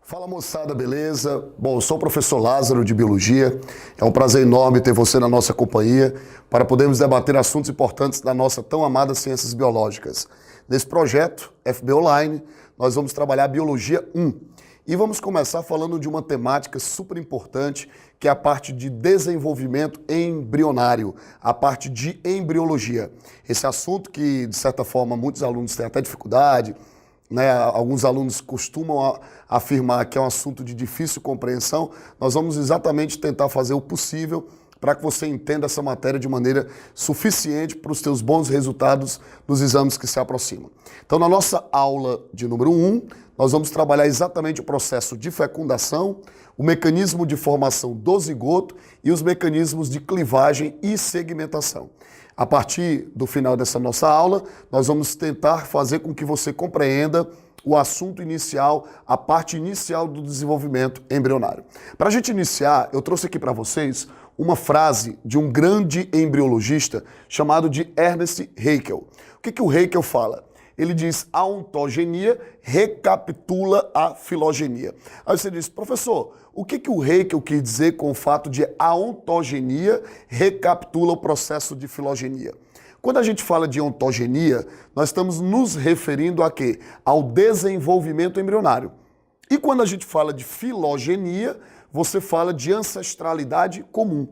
Fala moçada, beleza? Bom, eu sou o professor Lázaro de Biologia. É um prazer enorme ter você na nossa companhia para podermos debater assuntos importantes da nossa tão amada Ciências Biológicas. Nesse projeto, FB Online, nós vamos trabalhar Biologia 1 e vamos começar falando de uma temática super importante, que é a parte de desenvolvimento embrionário, a parte de embriologia. Esse assunto que, de certa forma, muitos alunos têm até dificuldade, né? Alguns alunos costumam afirmar que é um assunto de difícil compreensão. Nós vamos exatamente tentar fazer o possível para que você entenda essa matéria de maneira suficiente para os seus bons resultados nos exames que se aproximam. Então, na nossa aula de número 1, nós vamos trabalhar exatamente o processo de fecundação, o mecanismo de formação do zigoto e os mecanismos de clivagem e segmentação. A partir do final dessa nossa aula, nós vamos tentar fazer com que você compreenda o assunto inicial, a parte inicial do desenvolvimento embrionário. Para a gente iniciar, eu trouxe aqui para vocês uma frase de um grande embriologista chamado de Ernest Haeckel. O que o Haeckel fala? Ele diz: a ontogenia recapitula a filogenia. Aí você diz: professor, o que o Haeckel quis dizer com o fato de a ontogenia recapitula o processo de filogenia? Quando a gente fala de ontogenia, nós estamos nos referindo a quê? Ao desenvolvimento embrionário. E quando a gente fala de filogenia, você fala de ancestralidade comum.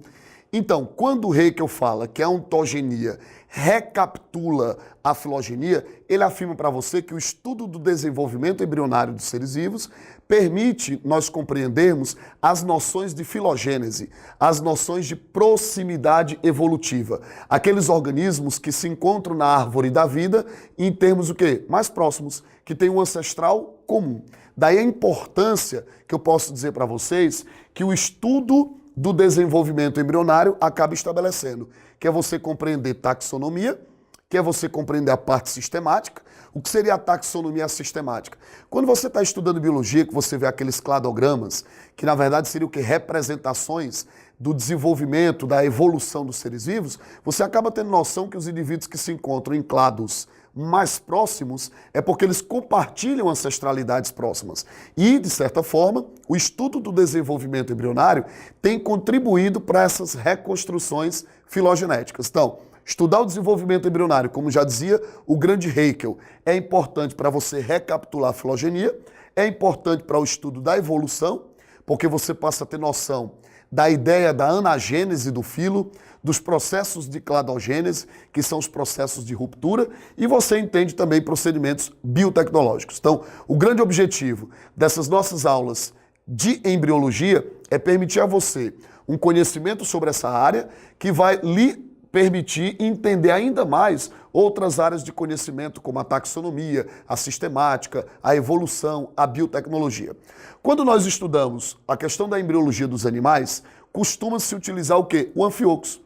Então, quando o Haeckel fala que a ontogenia recapitula a filogenia, ele afirma para você que o estudo do desenvolvimento embrionário dos seres vivos permite nós compreendermos as noções de filogênese, as noções de proximidade evolutiva, aqueles organismos que se encontram na árvore da vida em termos o quê? Mais próximos, que têm um ancestral comum. Daí a importância que eu posso dizer para vocês que o estudo do desenvolvimento embrionário acaba estabelecendo, que é você compreender taxonomia, que é você compreender a parte sistemática. O que seria a taxonomia sistemática? Quando você está estudando biologia, que você vê aqueles cladogramas, que na verdade seriam o que? Representações do desenvolvimento, da evolução dos seres vivos, você acaba tendo noção que os indivíduos que se encontram em clados mais próximos é porque eles compartilham ancestralidades próximas. E, de certa forma, o estudo do desenvolvimento embrionário tem contribuído para essas reconstruções filogenéticas. Então, estudar o desenvolvimento embrionário, como já dizia o grande Haeckel, é importante para você recapitular a filogenia, é importante para o estudo da evolução, porque você passa a ter noção da ideia da anagênese do filo, dos processos de cladogênese, que são os processos de ruptura, e você entende também procedimentos biotecnológicos. Então, o grande objetivo dessas nossas aulas de embriologia é permitir a você um conhecimento sobre essa área que vai lhe permitir entender ainda mais outras áreas de conhecimento, como a taxonomia, a sistemática, a evolução, a biotecnologia. Quando nós estudamos a questão da embriologia dos animais, costuma-se utilizar o quê? O Amphioxus.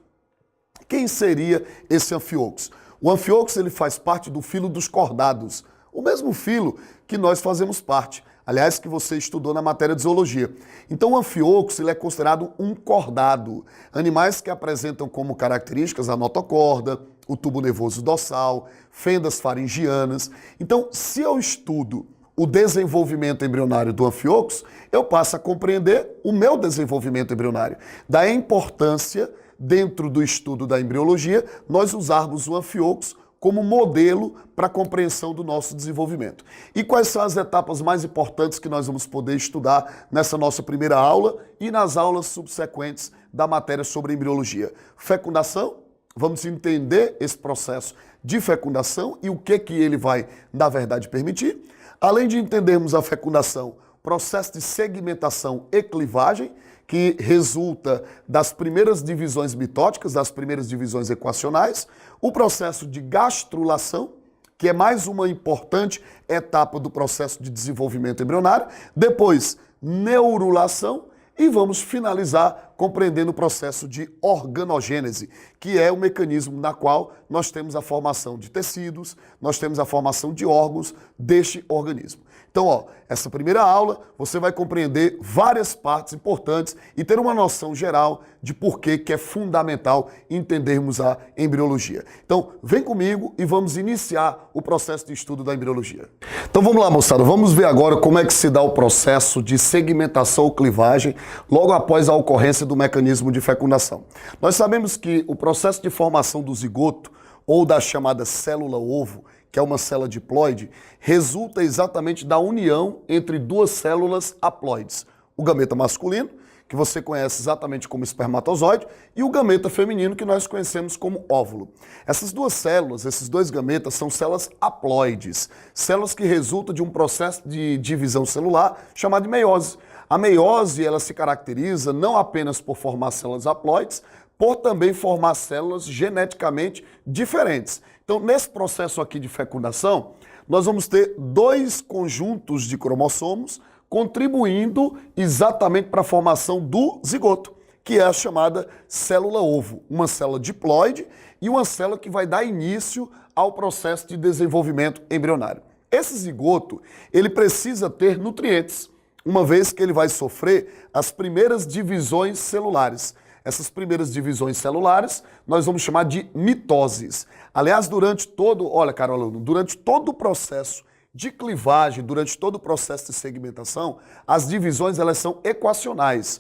Quem seria esse Amphioxus? O Amphioxus ele faz parte do filo dos cordados, o mesmo filo que nós fazemos parte. Aliás, que você estudou na matéria de zoologia. Então, o Amphioxus ele é considerado um cordado. Animais que apresentam como características a notocorda, o tubo nervoso dorsal, fendas faringianas. Então, se eu estudo o desenvolvimento embrionário do Amphioxus, eu passo a compreender o meu desenvolvimento embrionário. Daí a importância, dentro do estudo da embriologia, nós usarmos o Amphioxus como modelo para a compreensão do nosso desenvolvimento. E quais são as etapas mais importantes que nós vamos poder estudar nessa nossa primeira aula e nas aulas subsequentes da matéria sobre embriologia? Fecundação, vamos entender esse processo de fecundação e o que ele vai, na verdade, permitir. Além de entendermos a fecundação, processo de segmentação e clivagem, que resulta das primeiras divisões mitóticas, das primeiras divisões equacionais, o processo de gastrulação, que é mais uma importante etapa do processo de desenvolvimento embrionário, depois neurulação e vamos finalizar compreendendo o processo de organogênese, que é o mecanismo na qual nós temos a formação de tecidos, nós temos a formação de órgãos deste organismo. Então, essa primeira aula você vai compreender várias partes importantes e ter uma noção geral de por que é fundamental entendermos a embriologia. Então, vem comigo e vamos iniciar o processo de estudo da embriologia. Então, vamos lá, moçada. Vamos ver agora como é que se dá o processo de segmentação ou clivagem logo após a ocorrência do mecanismo de fecundação. Nós sabemos que o processo de formação do zigoto ou da chamada célula-ovo, que é uma célula diploide, resulta exatamente da união entre duas células haploides. O gameta masculino, que você conhece exatamente como espermatozoide, e o gameta feminino, que nós conhecemos como óvulo. Essas duas células, esses dois gametas, são células haploides, células que resultam de um processo de divisão celular chamado de meiose. A meiose, ela se caracteriza não apenas por formar células haploides, por também formar células geneticamente diferentes. Então, nesse processo aqui de fecundação, nós vamos ter dois conjuntos de cromossomos contribuindo exatamente para a formação do zigoto, que é a chamada célula-ovo, uma célula diploide e uma célula que vai dar início ao processo de desenvolvimento embrionário. Esse zigoto, ele precisa ter nutrientes, uma vez que ele vai sofrer as primeiras divisões celulares. Essas primeiras divisões celulares nós vamos chamar de mitoses. Aliás, durante todo o processo de clivagem, durante todo o processo de segmentação, as divisões elas são equacionais.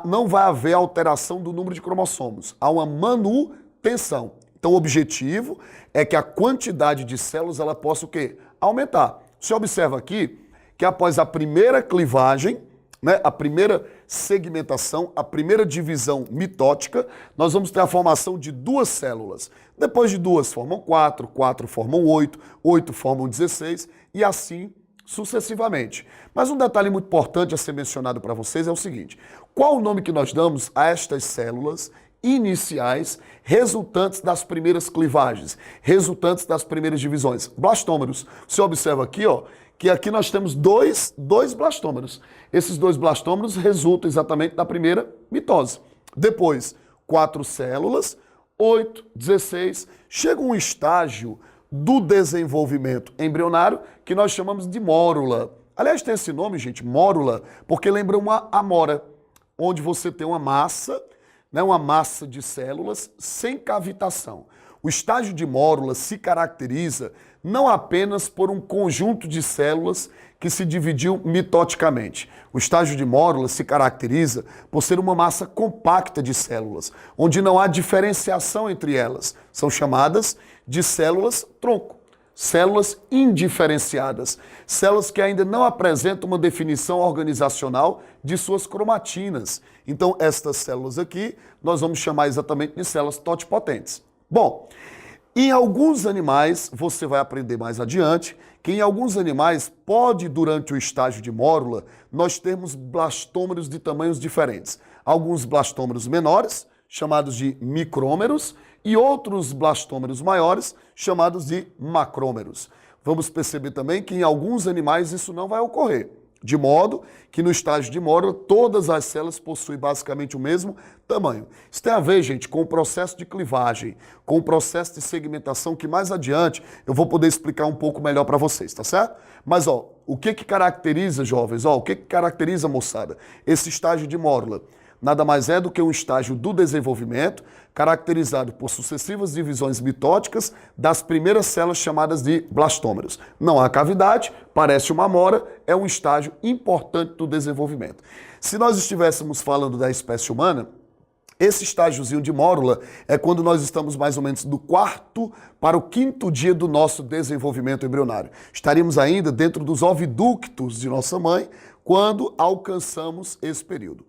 Não vai haver alteração do número de cromossomos, há uma manutenção. Então o objetivo é que a quantidade de células ela possa o quê? Aumentar. Você observa aqui que após a primeira clivagem, a primeira segmentação, a primeira divisão mitótica, nós vamos ter a formação de duas células. Depois de duas formam 4, 4 formam 8, 8 formam 16 e assim sucessivamente. Mas um detalhe muito importante a ser mencionado para vocês é o seguinte: qual o nome que nós damos a estas células iniciais resultantes das primeiras clivagens, resultantes das primeiras divisões? Blastômeros. Você observa aqui, que aqui nós temos dois blastômeros. Esses dois blastômeros resultam exatamente da primeira mitose. Depois, 4 células, 8, 16. Chega um estágio do desenvolvimento embrionário que nós chamamos de mórula. Aliás, tem esse nome, gente, mórula, porque lembra uma amora, onde você tem uma massa de células sem cavitação. O estágio de mórula se caracteriza não apenas por um conjunto de células que se dividiu mitoticamente. O estágio de mórula se caracteriza por ser uma massa compacta de células, onde não há diferenciação entre elas. São chamadas de células tronco, células indiferenciadas, células que ainda não apresentam uma definição organizacional de suas cromatinas. Então, estas células aqui, nós vamos chamar exatamente de células totipotentes. Bom, em alguns animais, você vai aprender mais adiante, que em alguns animais pode, durante o estágio de mórula, nós termos blastômeros de tamanhos diferentes. Alguns blastômeros menores, chamados de micrômeros, e outros blastômeros maiores, chamados de macrômeros. Vamos perceber também que em alguns animais isso não vai ocorrer, de modo que no estágio de mórula todas as células possuem basicamente o mesmo tamanho. Isso tem a ver, gente, com o processo de clivagem, com o processo de segmentação que mais adiante eu vou poder explicar um pouco melhor para vocês, tá certo? Mas, o que caracteriza, jovens, o que caracteriza, moçada, esse estágio de mórula? Nada mais é do que um estágio do desenvolvimento caracterizado por sucessivas divisões mitóticas das primeiras células chamadas de blastômeros. Não há cavidade, parece uma amora, é um estágio importante do desenvolvimento. Se nós estivéssemos falando da espécie humana, esse estágiozinho de mórula é quando nós estamos mais ou menos do 4º para o 5º dia do nosso desenvolvimento embrionário. Estaríamos ainda dentro dos oviductos de nossa mãe quando alcançamos esse período.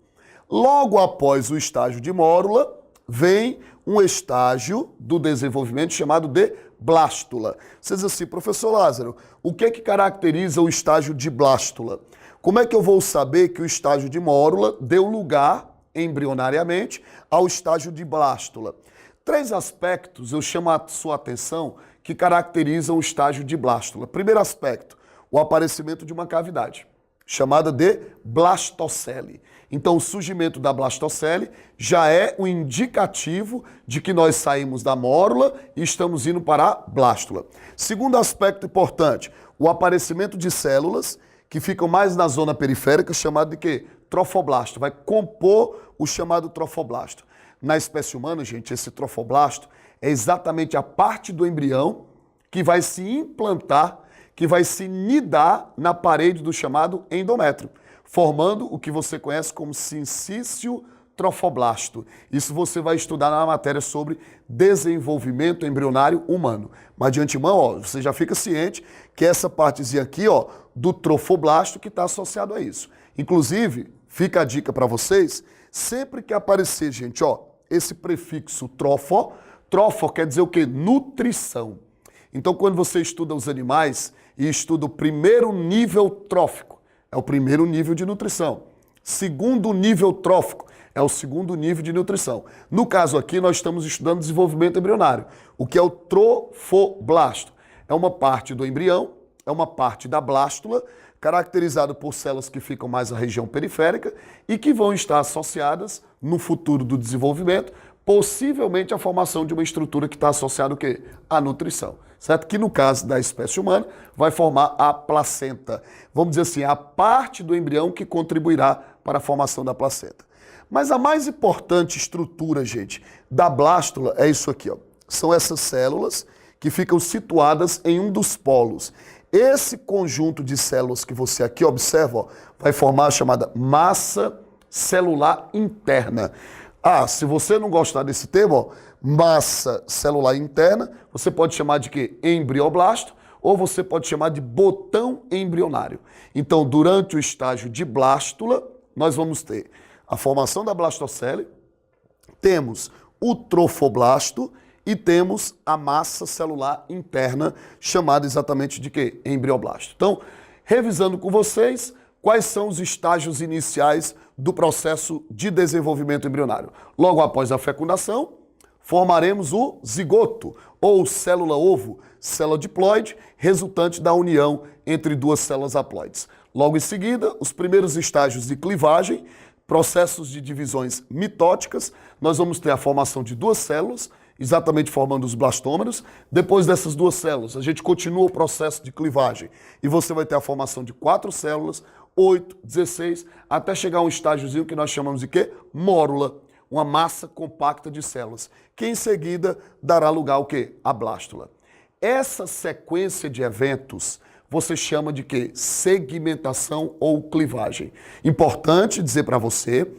Logo após o estágio de mórula, vem um estágio do desenvolvimento chamado de blástula. Você diz assim, professor Lázaro, o que caracteriza o estágio de blástula? Como é que eu vou saber que o estágio de mórula deu lugar, embrionariamente, ao estágio de blástula? 3 aspectos eu chamo a sua atenção que caracterizam o estágio de blástula. Primeiro aspecto, o aparecimento de uma cavidade. chamada de blastocele. Então, o surgimento da blastocele já é um indicativo de que nós saímos da mórula e estamos indo para a blástula. Segundo aspecto importante, o aparecimento de células que ficam mais na zona periférica, chamado de quê? Trofoblasto. Vai compor o chamado trofoblasto. Na espécie humana, gente, esse trofoblasto é exatamente a parte do embrião que vai se implantar, que vai se nidar na parede do chamado endométrio, formando o que você conhece como sincício trofoblasto. Isso você vai estudar na matéria sobre desenvolvimento embrionário humano. Mas de antemão, ó, você já fica ciente que essa partezinha aqui, ó, do trofoblasto que está associado a isso. Inclusive, fica a dica para vocês, sempre que aparecer, gente, ó, esse prefixo trofo quer dizer o quê? Nutrição. Então, quando você estuda os animais e estuda o primeiro nível trófico, é o primeiro nível de nutrição. Segundo nível trófico, é o segundo nível de nutrição. No caso aqui, nós estamos estudando desenvolvimento embrionário. O que é o trofoblasto? É uma parte do embrião, é uma parte da blástula, caracterizado por células que ficam mais na região periférica e que vão estar associadas, no futuro do desenvolvimento, possivelmente a formação de uma estrutura que está associada ao quê? À nutrição. Certo? Que no caso da espécie humana vai formar a placenta. Vamos dizer assim, a parte do embrião que contribuirá para a formação da placenta. Mas a mais importante estrutura, gente, da blástula é isso aqui, ó. São essas células que ficam situadas em um dos polos. Esse conjunto de células que você aqui observa, ó, vai formar a chamada massa celular interna. Ah, se você não gostar desse termo, ó, massa celular interna, você pode chamar de quê? Embrioblasto, ou você pode chamar de botão embrionário. Então, durante o estágio de blástula, nós vamos ter a formação da blastocele, temos o trofoblasto e temos a massa celular interna, chamada exatamente de quê? Embrioblasto. Então, revisando com vocês, quais são os estágios iniciais do processo de desenvolvimento embrionário? Logo após a fecundação, formaremos o zigoto, ou célula-ovo, célula diploide, resultante da união entre duas células haploides. Logo em seguida, os primeiros estágios de clivagem, processos de divisões mitóticas, nós vamos ter a formação de duas células, exatamente formando os blastômeros. Depois dessas duas células, a gente continua o processo de clivagem e você vai ter a formação de 4 células, 8, 16, até chegar a um estágiozinho que nós chamamos de quê? Mórula, uma massa compacta de células, que em seguida dará lugar ao quê? A blástula. Essa sequência de eventos você chama de quê? Segmentação ou clivagem. Importante dizer para você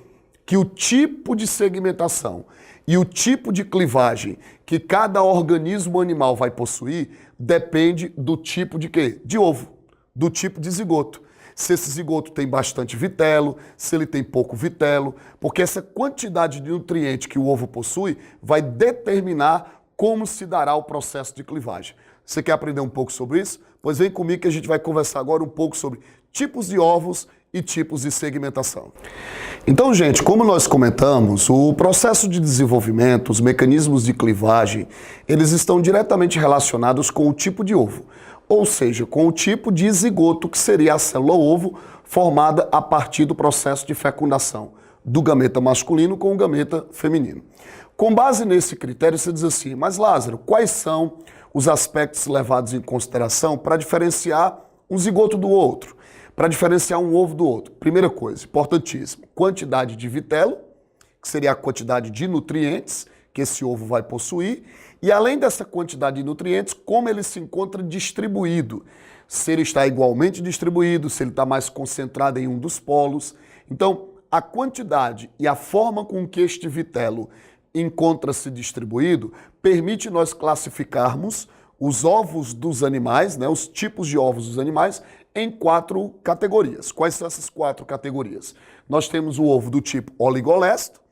que o tipo de segmentação e o tipo de clivagem que cada organismo animal vai possuir depende do tipo de quê? De ovo, do tipo de zigoto. Se esse zigoto tem bastante vitelo, se ele tem pouco vitelo, porque essa quantidade de nutriente que o ovo possui vai determinar como se dará o processo de clivagem. Você quer aprender um pouco sobre isso? Pois vem comigo que a gente vai conversar agora um pouco sobre tipos de ovos e tipos de segmentação. Então, gente, como nós comentamos, o processo de desenvolvimento, os mecanismos de clivagem, eles estão diretamente relacionados com o tipo de ovo, ou seja, com o tipo de zigoto, que seria a célula-ovo formada a partir do processo de fecundação do gameta masculino com o gameta feminino. Com base nesse critério, você diz assim, mas Lázaro, quais são os aspectos levados em consideração para diferenciar um zigoto do outro, para diferenciar um ovo do outro? Primeira coisa, importantíssimo, quantidade de vitelo, que seria a quantidade de nutrientes que esse ovo vai possuir, e além dessa quantidade de nutrientes, como ele se encontra distribuído. Se ele está igualmente distribuído, se ele está mais concentrado em um dos polos. Então, a quantidade e a forma com que este vitelo encontra-se distribuído permite nós classificarmos os ovos dos animais, né, os tipos de ovos dos animais, em 4 categorias. Quais são essas 4 categorias? Nós temos o ovo do tipo oligolesto,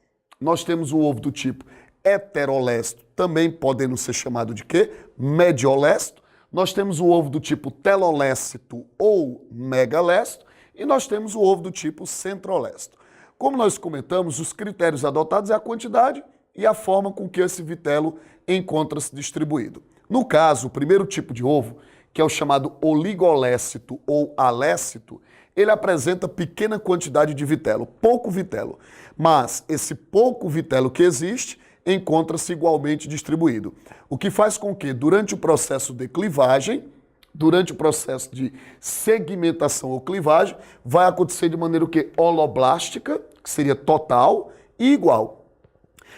nós temos o ovo do tipo heterolesto, também podendo ser chamado de quê? Mediolesto. Nós temos o ovo do tipo telolécito ou megalesto e nós temos o ovo do tipo centrolesto. Como nós comentamos, os critérios adotados é a quantidade e a forma com que esse vitelo encontra-se distribuído. No caso, o primeiro tipo de ovo, que é o chamado oligolécito ou alécito, ele apresenta pequena quantidade de vitelo, pouco vitelo. Mas esse pouco vitelo que existe encontra-se igualmente distribuído. O que faz com que, durante o processo de clivagem, durante o processo de segmentação ou clivagem, vai acontecer de maneira o quê? Holoblástica, que seria total e igual.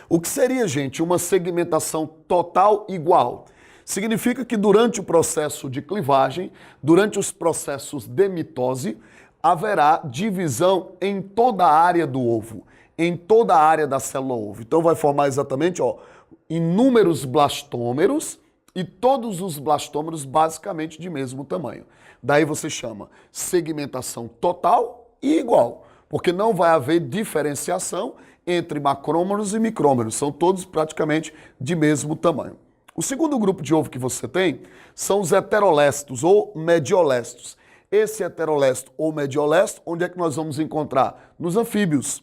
O que seria, gente, uma segmentação total igual? Significa que durante o processo de clivagem, durante os processos de mitose, haverá divisão em toda a área do ovo, em toda a área da célula ovo. Então vai formar exatamente inúmeros blastômeros e todos os blastômeros basicamente de mesmo tamanho. Daí você chama segmentação total e igual, porque não vai haver diferenciação entre macrômeros e micrômeros, são todos praticamente de mesmo tamanho. O segundo grupo de ovo que você tem são os heterolestos ou mediolestos. Esse heterolesto ou mediolesto, onde é que nós vamos encontrar? Nos anfíbios.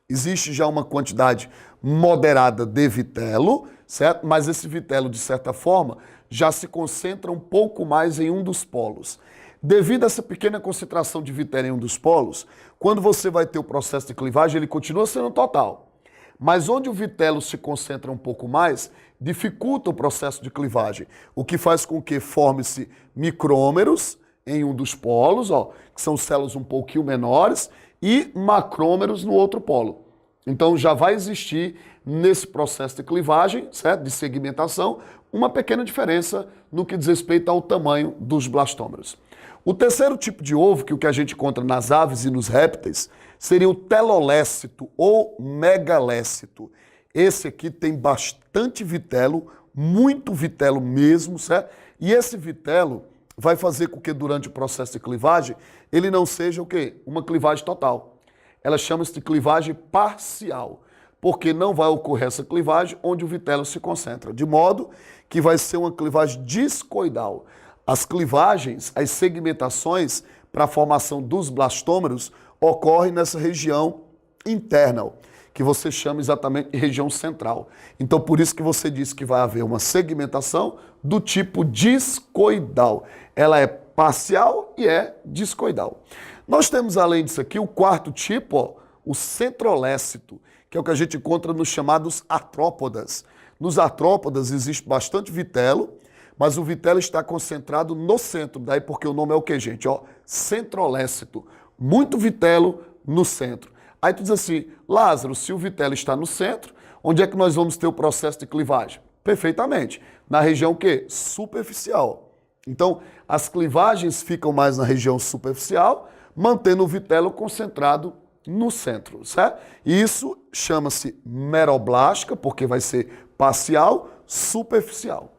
Existe já uma quantidade moderada de vitelo, certo? Mas esse vitelo, de certa forma, já se concentra um pouco mais em um dos polos. Devido a essa pequena concentração de vitelo em um dos polos, quando você vai ter o processo de clivagem, ele continua sendo total. Mas onde o vitelo se concentra um pouco mais, dificulta o processo de clivagem, o que faz com que forme-se micrômeros em um dos polos, que são células um pouquinho menores, e macrômeros no outro polo. Então já vai existir nesse processo de clivagem, certo? De segmentação, uma pequena diferença no que diz respeito ao tamanho dos blastômeros. O terceiro tipo de ovo, que é o que a gente encontra nas aves e nos répteis, seria o telolécito ou megalécito. Esse aqui tem bastante vitelo, muito vitelo mesmo, certo? E esse vitelo vai fazer com que durante o processo de clivagem ele não seja o quê? Uma clivagem total. Ela chama-se de clivagem parcial, porque não vai ocorrer essa clivagem onde o vitelo se concentra, de modo que vai ser uma clivagem discoidal. As clivagens, as segmentações para a formação dos blastômeros ocorrem nessa região interna, que você chama exatamente de região central. Então, por isso que você diz que vai haver uma segmentação do tipo discoidal. Ela é parcial e é discoidal. Nós temos, além disso aqui, o quarto tipo, o centrolécito, que é o que a gente encontra nos chamados artrópodas. Nos artrópodas existe bastante vitelo, mas o vitelo está concentrado no centro. Daí porque o nome é o que, gente? Centrolécito. Muito vitelo no centro. Aí tu diz assim, Lázaro, se o vitelo está no centro, onde é que nós vamos ter o processo de clivagem? Perfeitamente. Na região o quê? Superficial. Então, as clivagens ficam mais na região superficial, mantendo o vitelo concentrado no centro, certo? E isso chama-se meroblástica, porque vai ser parcial, superficial.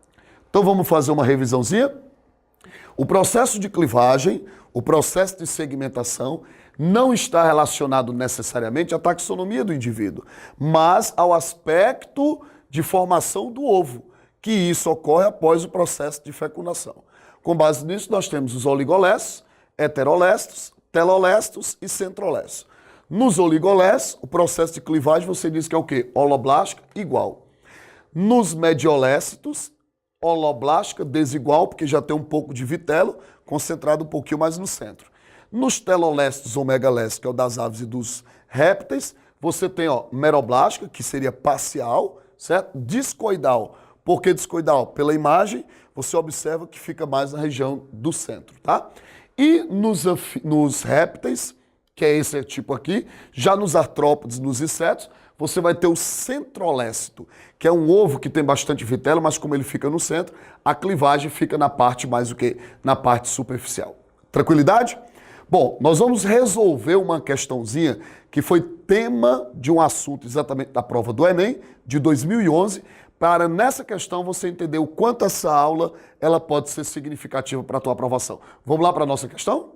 Então vamos fazer uma revisãozinha? O processo de clivagem, o processo de segmentação, não está relacionado necessariamente à taxonomia do indivíduo, mas ao aspecto de formação do ovo, que isso ocorre após o processo de fecundação. Com base nisso, nós temos os oligolestos, heterolestos, telolestos e centrolestos. Nos oligolestos, o processo de clivagem você diz que é o quê? Holoblástica igual. Nos mediolécitos, holoblástica desigual, porque já tem um pouco de vitelo, concentrado um pouquinho mais no centro. Nos telolestos ou megalestos, que é o das aves e dos répteis, você tem meroblástica, que seria parcial, certo? Discoidal. Por que discoidal? Pela imagem, você observa que fica mais na região do centro, tá? E nos répteis, que é esse tipo aqui, já nos artrópodes, nos insetos, você vai ter o centrolécito, que é um ovo que tem bastante vitelo, mas como ele fica no centro, a clivagem fica na parte mais o quê? Na parte superficial. Tranquilidade? Bom, nós vamos resolver uma questãozinha que foi tema de um assunto exatamente da prova do Enem, de 2011, para nessa questão você entender o quanto essa aula ela pode ser significativa para a tua aprovação. Vamos lá para a nossa questão?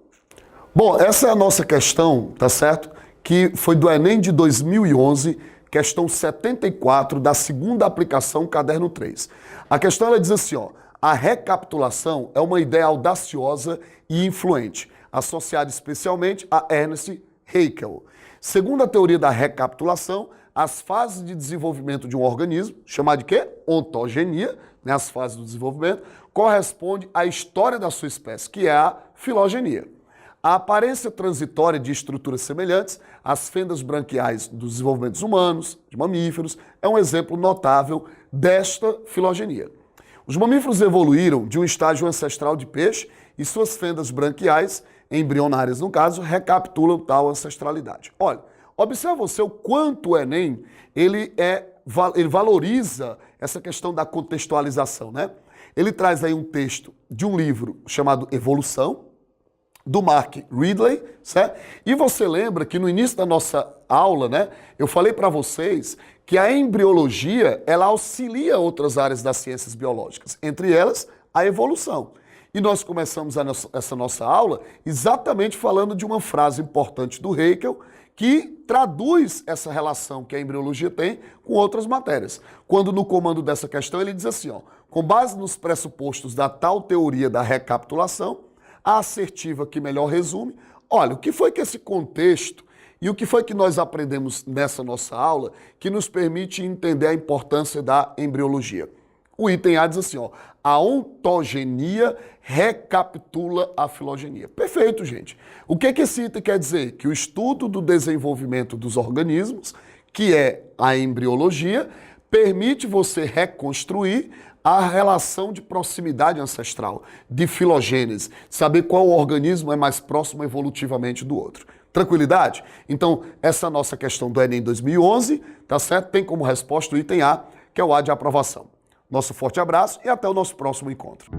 Bom, essa é a nossa questão, tá certo? Que foi do Enem de 2011, questão 74 da segunda aplicação, caderno 3. A questão ela diz assim, a recapitulação é uma ideia audaciosa e influente, associada especialmente a Ernst Haeckel. Segundo a teoria da recapitulação, as fases de desenvolvimento de um organismo, chamada de quê? Ontogenia, né, as fases do desenvolvimento, corresponde à história da sua espécie, que é a filogenia. A aparência transitória de estruturas semelhantes às fendas branquiais dos desenvolvimentos humanos, de mamíferos, é um exemplo notável desta filogenia. Os mamíferos evoluíram de um estágio ancestral de peixe e suas fendas branquiais, embrionárias no caso, recapitulam tal ancestralidade. Olha, observa você o quanto o Enem ele valoriza essa questão da contextualização, né? Ele traz aí um texto de um livro chamado Evolução, do Mark Ridley, certo? E você lembra que no início da nossa aula, né, eu falei para vocês que a embriologia, ela auxilia outras áreas das ciências biológicas, entre elas a evolução. E nós começamos essa nossa aula exatamente falando de uma frase importante do Haeckel, que traduz essa relação que a embriologia tem com outras matérias. Quando no comando dessa questão ele diz assim, ó, com base nos pressupostos da tal teoria da recapitulação, a assertiva que melhor resume, olha, o que foi que esse contexto e o que foi que nós aprendemos nessa nossa aula que nos permite entender a importância da embriologia? O item A diz assim, ó, a ontogenia recapitula a filogenia. Perfeito, gente. O que esse item quer dizer? Que o estudo do desenvolvimento dos organismos, que é a embriologia, permite você reconstruir a relação de proximidade ancestral, de filogênese, saber qual organismo é mais próximo evolutivamente do outro. Tranquilidade? Então, essa nossa questão do Enem 2011, tá certo? Tem como resposta o item A, que é o A de aprovação. Nosso forte abraço e até o nosso próximo encontro.